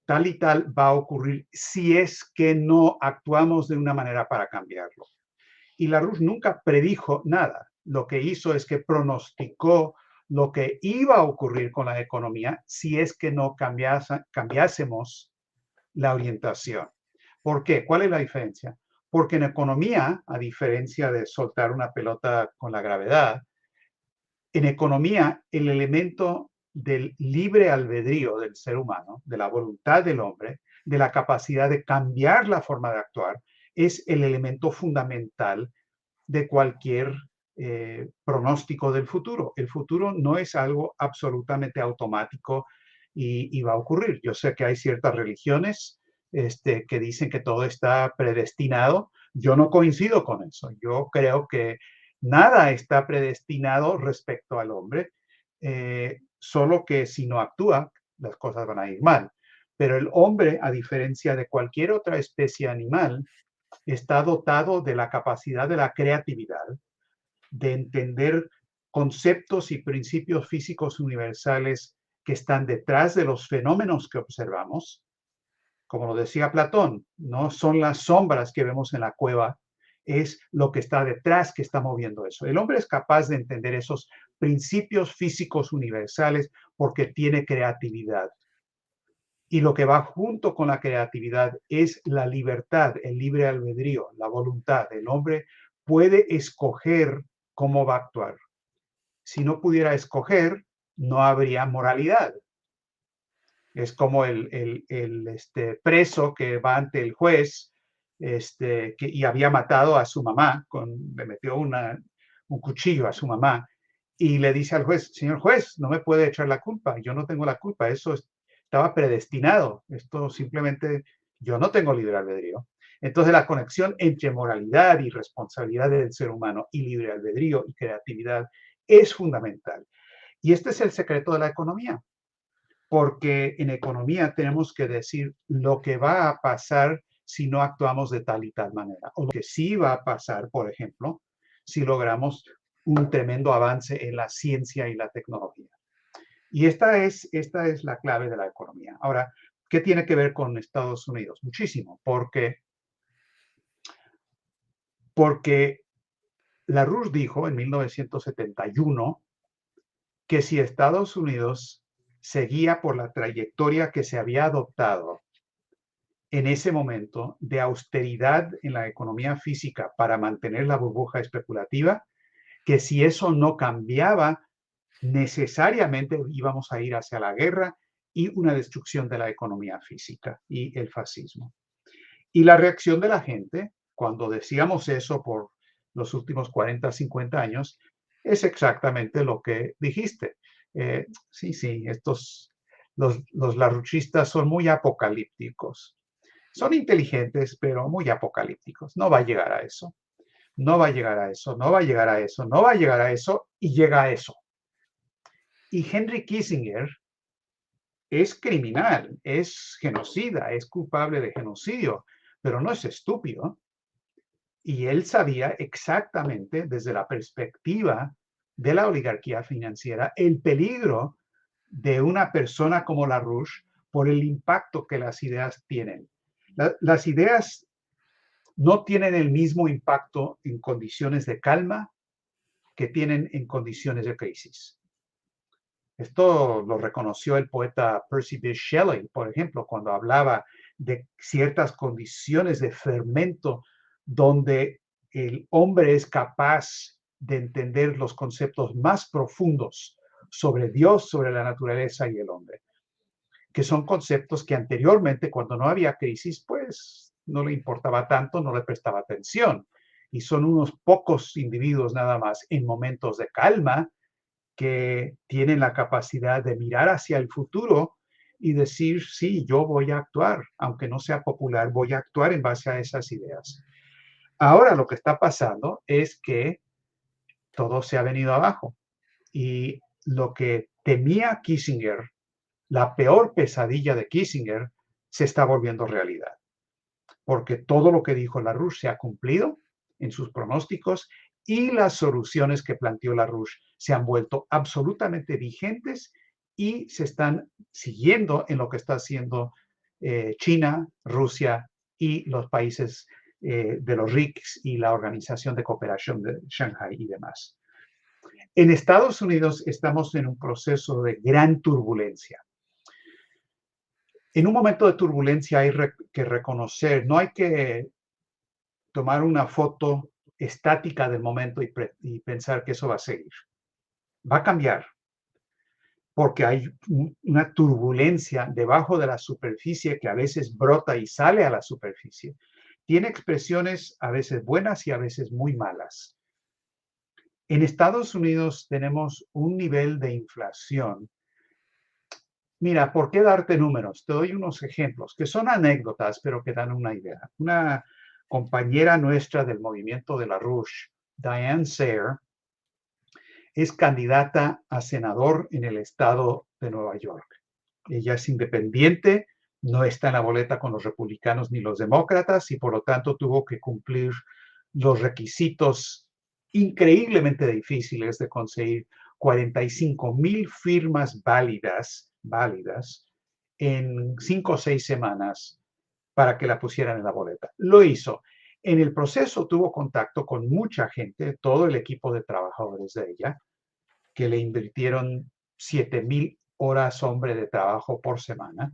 tal y tal va a ocurrir si es que no actuamos de una manera para cambiarlo. Y LaRouche nunca predijo nada. Lo que hizo es que pronosticó lo que iba a ocurrir con la economía si es que no cambiásemos la orientación. ¿Por qué? ¿Cuál es la diferencia? Porque en economía, a diferencia de soltar una pelota con la gravedad, en economía el elemento del libre albedrío del ser humano, de la voluntad del hombre, de la capacidad de cambiar la forma de actuar, es el elemento fundamental de cualquier pronóstico del futuro. El futuro no es algo absolutamente automático y va a ocurrir. Yo sé que hay ciertas religiones que dicen que todo está predestinado. Yo no coincido con eso. Yo creo que nada está predestinado respecto al hombre, solo que si no actúa, las cosas van a ir mal. Pero el hombre, a diferencia de cualquier otra especie animal, está dotado de la capacidad de la creatividad, de entender conceptos y principios físicos universales que están detrás de los fenómenos que observamos. Como lo decía Platón, no son las sombras que vemos en la cueva, es lo que está detrás que está moviendo eso. El hombre es capaz de entender esos principios físicos universales porque tiene creatividad. Y lo que va junto con la creatividad es la libertad, el libre albedrío, la voluntad. El hombre puede escoger cómo va a actuar. Si no pudiera escoger, no habría moralidad. Es como el preso que va ante el juez y había matado a su mamá, le metió un cuchillo a su mamá y le dice al juez, señor juez, no me puede echar la culpa, yo no tengo la culpa, eso estaba predestinado, esto simplemente, yo no tengo libre albedrío. Entonces la conexión entre moralidad y responsabilidad del ser humano y libre albedrío y creatividad es fundamental. Y este es el secreto de la economía, porque en economía tenemos que decir lo que va a pasar si no actuamos de tal y tal manera, o lo que sí va a pasar, por ejemplo, si logramos un tremendo avance en la ciencia y la tecnología. Y esta es la clave de la economía. Ahora, ¿qué tiene que ver con Estados Unidos? Muchísimo, porque LaRouche dijo en 1971 que si Estados Unidos seguía por la trayectoria que se había adoptado en ese momento de austeridad en la economía física para mantener la burbuja especulativa, que si eso no cambiaba, necesariamente íbamos a ir hacia la guerra y una destrucción de la economía física y el fascismo. Y la reacción de la gente, cuando decíamos eso por los últimos 40, 50 años, es exactamente lo que dijiste. Sí, los larruchistas son muy apocalípticos. Son inteligentes, pero muy apocalípticos. No va a llegar a eso. No va a llegar a eso, no va a llegar a eso, no va a llegar a eso y llega a eso. Y Henry Kissinger es criminal, es genocida, es culpable de genocidio, pero no es estúpido. Y él sabía exactamente desde la perspectiva de la oligarquía financiera el peligro de una persona como LaRouche por el impacto que las ideas tienen. Las ideas no tienen el mismo impacto en condiciones de calma que tienen en condiciones de crisis. Esto lo reconoció el poeta Percy Bysshe Shelley, por ejemplo, cuando hablaba de ciertas condiciones de fermento donde el hombre es capaz de entender los conceptos más profundos sobre Dios, sobre la naturaleza y el hombre, que son conceptos que anteriormente, cuando no había crisis, pues no le importaba tanto, no le prestaba atención. Y son unos pocos individuos nada más en momentos de calma que tienen la capacidad de mirar hacia el futuro y decir, sí, yo voy a actuar, aunque no sea popular, voy a actuar en base a esas ideas. Ahora lo que está pasando es que todo se ha venido abajo y lo que temía Kissinger, la peor pesadilla de Kissinger, se está volviendo realidad, porque todo lo que dijo LaRouche se ha cumplido en sus pronósticos y las soluciones que planteó LaRouche se han vuelto absolutamente vigentes y se están siguiendo en lo que está haciendo China, Rusia y los países de los BRICS y la Organización de Cooperación de Shanghai y demás. En Estados Unidos estamos en un proceso de gran turbulencia. En un momento de turbulencia hay que reconocer, no hay que tomar una foto estática del momento y pensar que eso va a seguir. Va a cambiar, porque hay una turbulencia debajo de la superficie que a veces brota y sale a la superficie. Tiene expresiones a veces buenas y a veces muy malas. En Estados Unidos tenemos un nivel de inflación. Mira, ¿por qué darte números? Te doy unos ejemplos que son anécdotas, pero que dan una idea. Una compañera nuestra del movimiento de LaRouche, Diane Sayer, es candidata a senador en el estado de Nueva York. Ella es independiente, no está en la boleta con los republicanos ni los demócratas y por lo tanto tuvo que cumplir los requisitos increíblemente difíciles de conseguir 45,000 firmas válidas en 5 o 6 semanas para que la pusieran en la boleta. Lo hizo. En el proceso tuvo contacto con mucha gente, todo el equipo de trabajadores de ella, que le invirtieron 7,000 horas hombre de trabajo por semana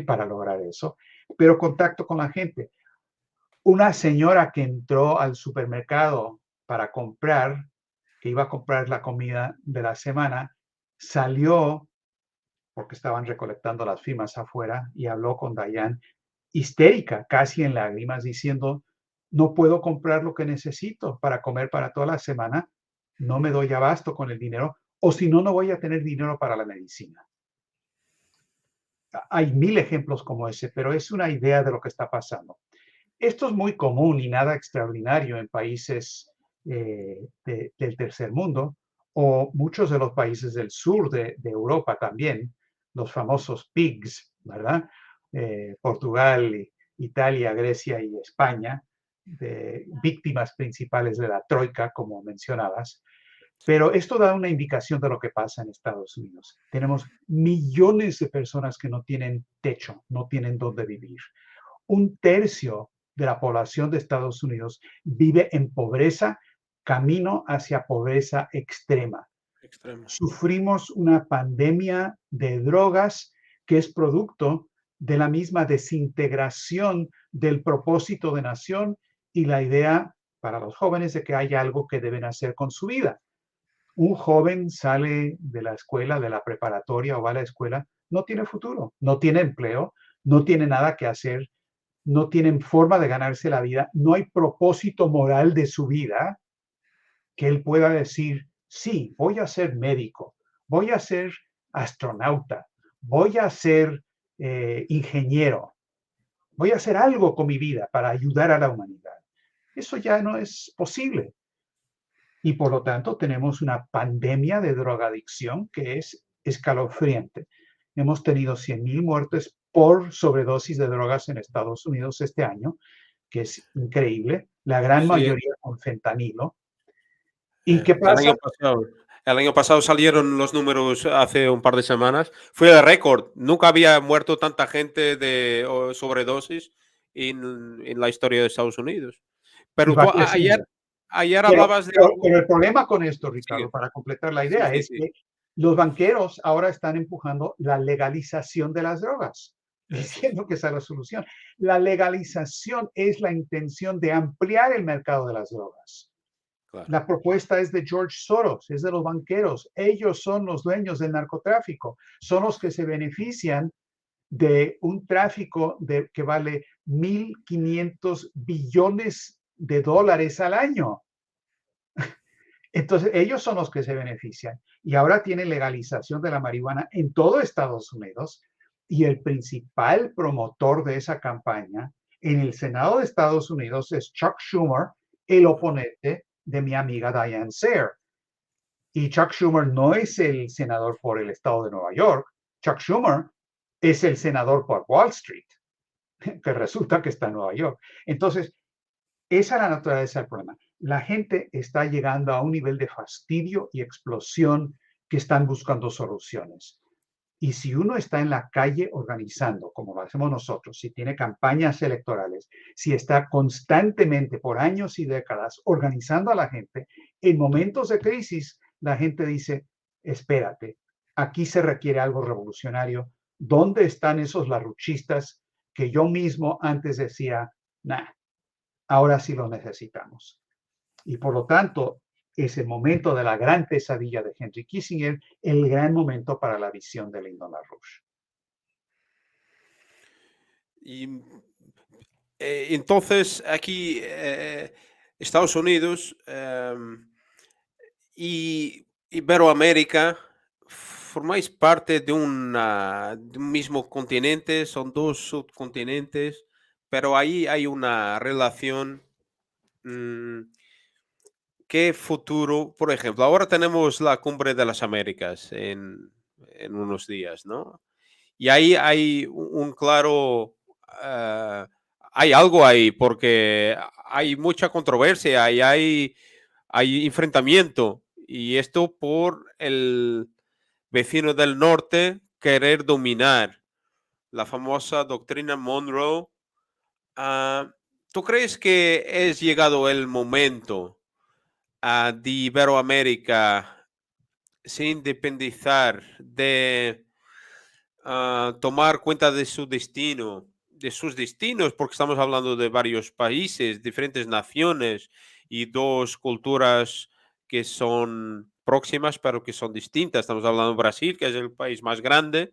para lograr eso, pero contacto con la gente. Una señora que entró al supermercado para comprar, que iba a comprar la comida de la semana, salió porque estaban recolectando las firmas afuera y habló con Diane, histérica, casi en lágrimas, diciendo, no puedo comprar lo que necesito para comer para toda la semana, no me doy abasto con el dinero, o si no, no voy a tener dinero para la medicina. Hay 1000 ejemplos como ese, pero es una idea de lo que está pasando. Esto es muy común y nada extraordinario en países del tercer mundo o muchos de los países del sur de Europa también, los famosos PIGS, ¿verdad? Portugal, Italia, Grecia y España, víctimas principales de la troika, como mencionabas. Pero esto da una indicación de lo que pasa en Estados Unidos. Tenemos millones de personas que no tienen techo, no tienen dónde vivir. 1/3 de la población de Estados Unidos vive en pobreza, camino hacia pobreza extrema. Sufrimos una pandemia de drogas que es producto de la misma desintegración del propósito de nación y la idea para los jóvenes de que hay algo que deben hacer con su vida. Un joven sale de la escuela, de la preparatoria o va a la escuela, no tiene futuro, no tiene empleo, no tiene nada que hacer, no tienen forma de ganarse la vida, no hay propósito moral de su vida que él pueda decir, sí, voy a ser médico, voy a ser astronauta, voy a ser ingeniero, voy a hacer algo con mi vida para ayudar a la humanidad. Eso ya no es posible. Y por lo tanto tenemos una pandemia de drogadicción que es escalofriante. Hemos tenido 100,000 muertes por sobredosis de drogas en Estados Unidos este año, que es increíble, la gran mayoría con fentanilo. ¿Y qué pasa? El año pasado salieron los números hace un par de semanas. Fue el récord. Nunca había muerto tanta gente de sobredosis en la historia de Estados Unidos. Pero tú ayer hablabas de algo. Pero el problema con esto, Ricardo, Sigue. para completar la idea, Sí. que los banqueros ahora están empujando la legalización de las drogas, diciendo que esa es la solución. La legalización es la intención de ampliar el mercado de las drogas. Claro. La propuesta es de George Soros, es de los banqueros. Ellos son los dueños del narcotráfico, son los que se benefician de un tráfico que vale 1.500 billones de dólares al año. Entonces, ellos son los que se benefician. Y ahora tienen legalización de la marihuana en todo Estados Unidos, Y el principal promotor de esa campaña en el Senado de Estados Unidos es Chuck Schumer, el oponente de mi amiga Diane Sare. Y Chuck Schumer no es el senador por el estado de Nueva York. Chuck Schumer es el senador por Wall Street, que resulta que está en Nueva York. Entonces, esa es la naturaleza del problema. La gente está llegando a un nivel de fastidio y explosión que están buscando soluciones. Y si uno está en la calle organizando, como lo hacemos nosotros, si tiene campañas electorales, si está constantemente por años y décadas organizando a la gente, en momentos de crisis, la gente dice, espérate, aquí se requiere algo revolucionario. ¿Dónde están esos larruchistas que yo mismo antes decía, nah, ahora sí los necesitamos? Y por lo tanto, es el momento de la gran pesadilla de Henry Kissinger, el gran momento para la visión de Lyndon LaRouche. Y entonces aquí Estados Unidos y Iberoamérica formáis parte de de un mismo continente, son dos subcontinentes, pero ahí hay una relación. mm, ¿Qué futuro? Por ejemplo, ahora tenemos la Cumbre de las Américas en unos días, ¿no? Y ahí hay un claro, ah, hay algo ahí, porque hay mucha controversia y hay enfrentamiento. Y esto por el vecino del norte querer dominar la famosa doctrina Monroe. Ah, ¿Tú crees que es llegado el momento de Iberoamérica se independizar de tomar cuenta de su destino, de sus destinos, porque estamos hablando de varios países, diferentes naciones y dos culturas que son próximas, pero que son distintas? Estamos hablando de Brasil, que es el país más grande,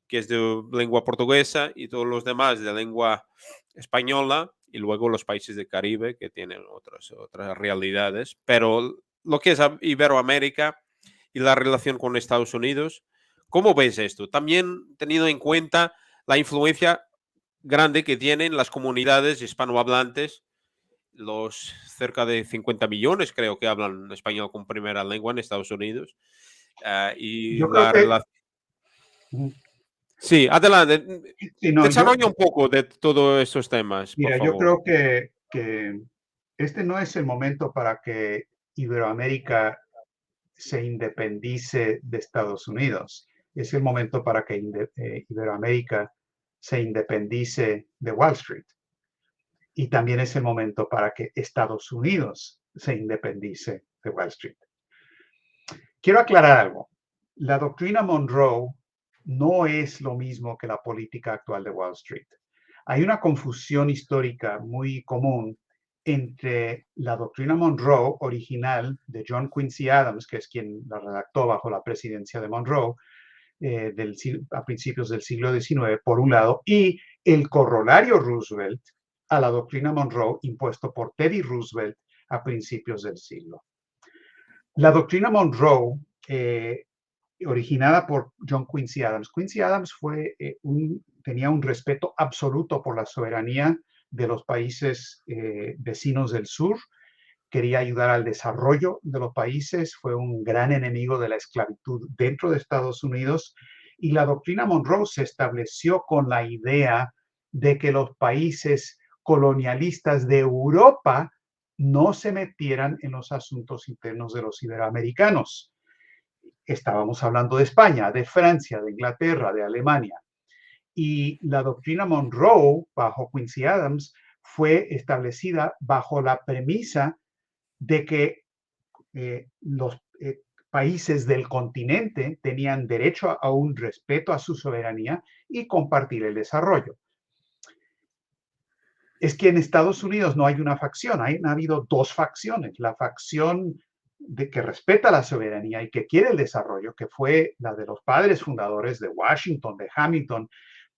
que es de lengua portuguesa, y todos los demás de lengua española, y luego los países del Caribe que tienen otras realidades. Pero lo que es Iberoamérica y la relación con Estados Unidos, ¿cómo ves esto? También teniendo en cuenta la influencia grande que tienen las comunidades hispanohablantes, los cerca de 50 millones creo que hablan español como primera lengua en Estados Unidos, y Yo creo la que, relación. Sí, adelante. sí, no, Desarrolla un poco de todos estos temas, por mira, yo favor. creo que este no es el momento para que Iberoamérica se independice de Estados Unidos. Es el momento para que Iberoamérica se independice de Wall Street. Y también es el momento para que Estados Unidos se independice de Wall Street. Quiero aclarar algo. La doctrina Monroe no es lo mismo que la política actual de Wall Street. Hay una confusión histórica muy común entre la doctrina Monroe original de John Quincy Adams, que es quien la redactó bajo la presidencia de Monroe a principios del siglo XIX, por un lado, y el corolario Roosevelt a la doctrina Monroe impuesto por Teddy Roosevelt a principios del siglo. La doctrina Monroe, originada por John Quincy Adams. Quincy Adams tenía un respeto absoluto por la soberanía de los países vecinos del sur. Quería ayudar al desarrollo de los países. Fue un gran enemigo de la esclavitud dentro de Estados Unidos. Y la doctrina Monroe se estableció con la idea de que los países colonialistas de Europa no se metieran en los asuntos internos de los iberoamericanos. Estábamos hablando de España, de Francia, de Inglaterra, de Alemania. Y la doctrina Monroe, bajo Quincy Adams, fue establecida bajo la premisa de que los países del continente tenían derecho a un respeto a su soberanía y compartir el desarrollo. Es que en Estados Unidos no hay una facción, ha habido dos facciones. La facción que respeta la soberanía y que quiere el desarrollo, que fue la de los padres fundadores de Washington, de Hamilton,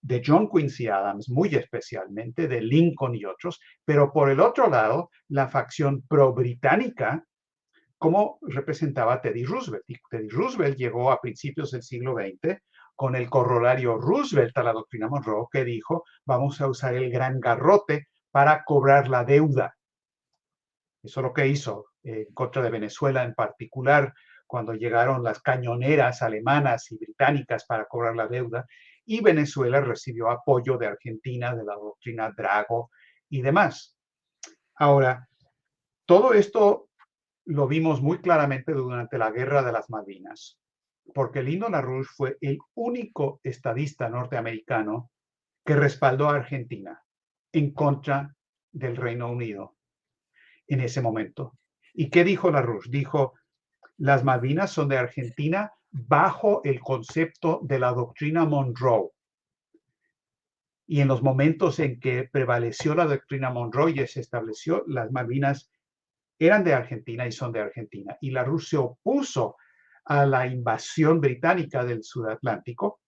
de John Quincy Adams, muy especialmente, de Lincoln y otros, pero por el otro lado, la facción pro-británica, como representaba Teddy Roosevelt. Y Teddy Roosevelt llegó a principios del siglo XX con el corolario Roosevelt a la doctrina Monroe, que dijo, vamos a usar el gran garrote para cobrar la deuda. Eso es lo que hizo en contra de Venezuela en particular, cuando llegaron las cañoneras alemanas y británicas para cobrar la deuda, y Venezuela recibió apoyo de Argentina, de la doctrina Drago y demás. Ahora, todo esto lo vimos muy claramente durante la Guerra de las Malvinas, porque Lyndon LaRouche fue el único estadista norteamericano que respaldó a Argentina en contra del Reino Unido en ese momento. ¿Y qué dijo LaRouche? Dijo, las Malvinas son de Argentina bajo el concepto de la doctrina Monroe. Y en los momentos en que prevaleció la doctrina Monroe y se estableció, las Malvinas eran de Argentina y son de Argentina. Y LaRouche se opuso a la invasión británica del Sudatlántico.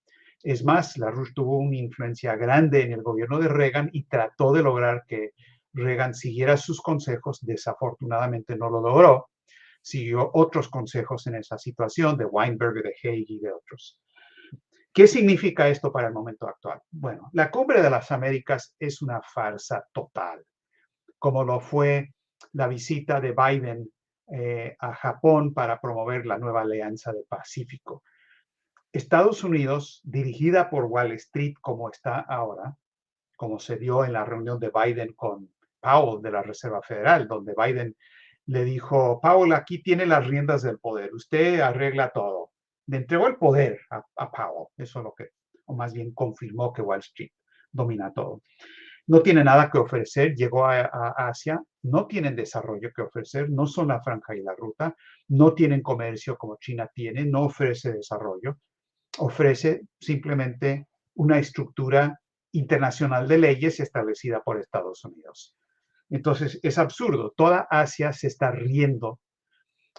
Es más, LaRouche tuvo una influencia grande en el gobierno de Reagan y trató de lograr que Reagan siguiera sus consejos. Desafortunadamente no lo logró. Siguió otros consejos en esa situación, de Weinberger, de Haig y de otros. ¿Qué significa esto para el momento actual? Bueno, la Cumbre de las Américas es una farsa total, como lo fue la visita de Biden a Japón para promover la nueva Alianza del Pacífico. Estados Unidos, dirigida por Wall Street como está ahora, como se dio en la reunión de Biden con Powell de la Reserva Federal, donde Biden le dijo, Powell, aquí tiene las riendas del poder, usted arregla todo. Le entregó el poder a Powell, eso es lo que, o más bien confirmó que Wall Street domina todo. No tiene nada que ofrecer, llegó a Asia, no tienen desarrollo que ofrecer, no son la franja y la ruta, no tienen comercio como China tiene, no ofrece desarrollo, ofrece simplemente una estructura internacional de leyes establecida por Estados Unidos. Entonces, es absurdo. Toda Asia se está riendo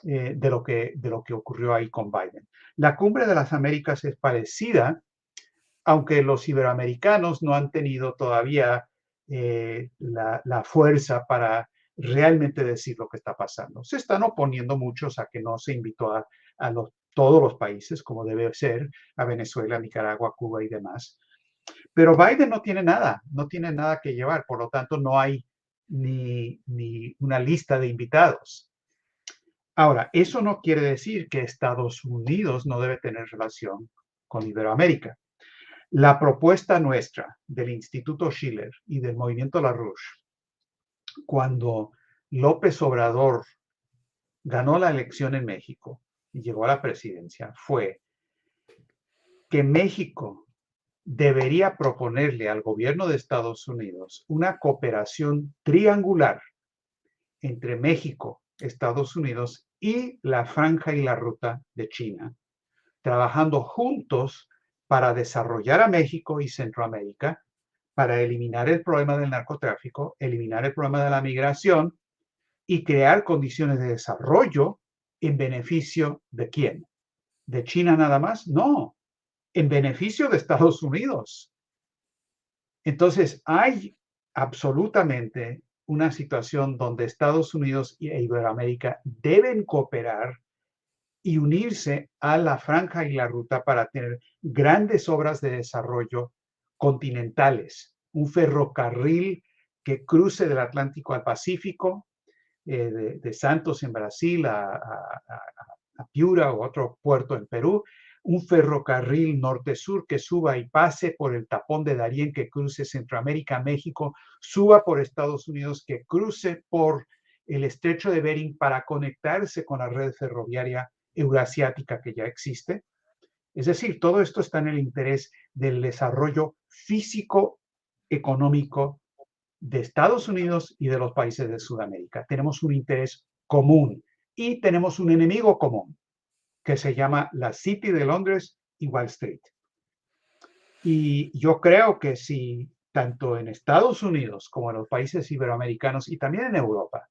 de lo que ocurrió ahí con Biden. La Cumbre de las Américas es parecida, aunque los iberoamericanos no han tenido todavía la fuerza para realmente decir lo que está pasando. Se están oponiendo muchos a que no se invitó a todos los países, como debe ser, a Venezuela, Nicaragua, Cuba y demás. Pero Biden no tiene nada que llevar, por lo tanto no hay ni una lista de invitados. Ahora, eso no quiere decir que Estados Unidos no debe tener relación con Iberoamérica. La propuesta nuestra del Instituto Schiller y del Movimiento LaRouche, cuando López Obrador ganó la elección en México y llegó a la presidencia, fue que México debería proponerle al gobierno de Estados Unidos una cooperación triangular entre México, Estados Unidos y la franja y la ruta de China, trabajando juntos para desarrollar a México y Centroamérica, para eliminar el problema del narcotráfico, eliminar el problema de la migración y crear condiciones de desarrollo en beneficio de ¿quién? ¿De China nada más? No, en beneficio de Estados Unidos. Entonces, hay absolutamente una situación donde Estados Unidos e Iberoamérica deben cooperar y unirse a la franja y la ruta para tener grandes obras de desarrollo continentales, un ferrocarril que cruce del Atlántico al Pacífico, de Santos en Brasil a Piura o otro puerto en Perú, un ferrocarril norte-sur que suba y pase por el tapón de Darién, que cruce Centroamérica a México, suba por Estados Unidos, que cruce por el estrecho de Bering para conectarse con la red ferroviaria eurasiática que ya existe. Es decir, todo esto está en el interés del desarrollo físico, económico de Estados Unidos y de los países de Sudamérica. Tenemos un interés común y tenemos un enemigo común que se llama la City de Londres y Wall Street. Y yo creo que si tanto en Estados Unidos como en los países iberoamericanos y también en Europa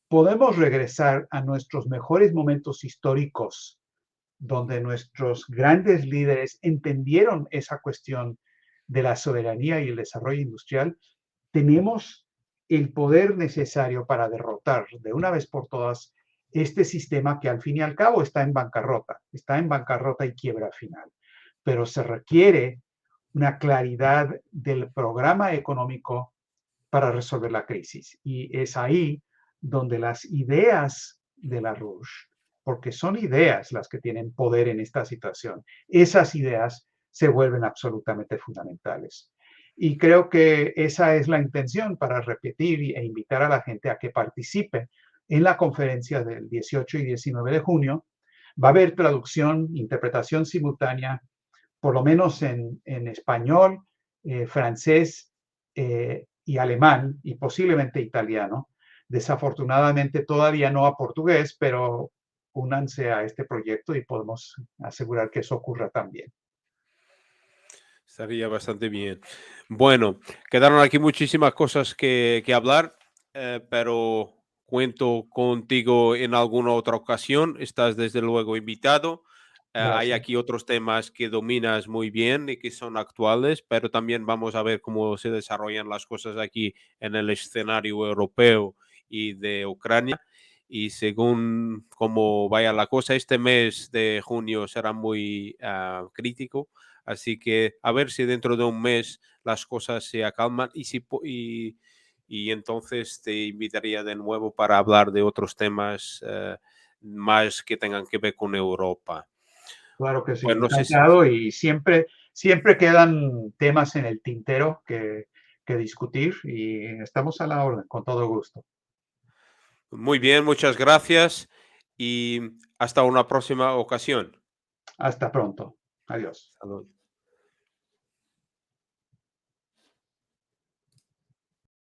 podemos regresar a nuestros mejores momentos históricos, donde nuestros grandes líderes entendieron esa cuestión de la soberanía y el desarrollo industrial, tenemos el poder necesario para derrotar de una vez por todas este sistema que al fin y al cabo está en bancarrota y quiebra final. pero se requiere una claridad del programa económico para resolver la crisis. Y es ahí donde las ideas de LaRouche, porque son ideas las que tienen poder en esta situación, esas ideas se vuelven absolutamente fundamentales. Y creo que esa es la intención para repetir e invitar a la gente a que participe en la conferencia del 18 y 19 de junio. Va a haber traducción, interpretación simultánea, por lo menos en español, francés y alemán, y posiblemente italiano. Desafortunadamente todavía no a portugués, pero únanse a este proyecto y podemos asegurar que eso ocurra también. Estaría bastante bien. Bueno, quedaron aquí muchísimas cosas que hablar, pero cuento contigo en alguna otra ocasión. Estás desde luego invitado. Hay Gracias. aquí otros temas que dominas muy bien y que son actuales, pero también vamos a ver cómo se desarrollan las cosas aquí en el escenario europeo y de Ucrania. Y según cómo vaya la cosa, este mes de junio será muy crítico. Así que a ver si dentro de un mes las cosas se acalman y entonces te invitaría de nuevo para hablar de otros temas más que tengan que ver con Europa. Claro que sí, Pues no sé si... encantado y siempre quedan temas en el tintero que discutir y estamos a la orden, con todo gusto. Muy bien, muchas gracias y hasta una próxima ocasión. Hasta pronto. Adiós. Salud.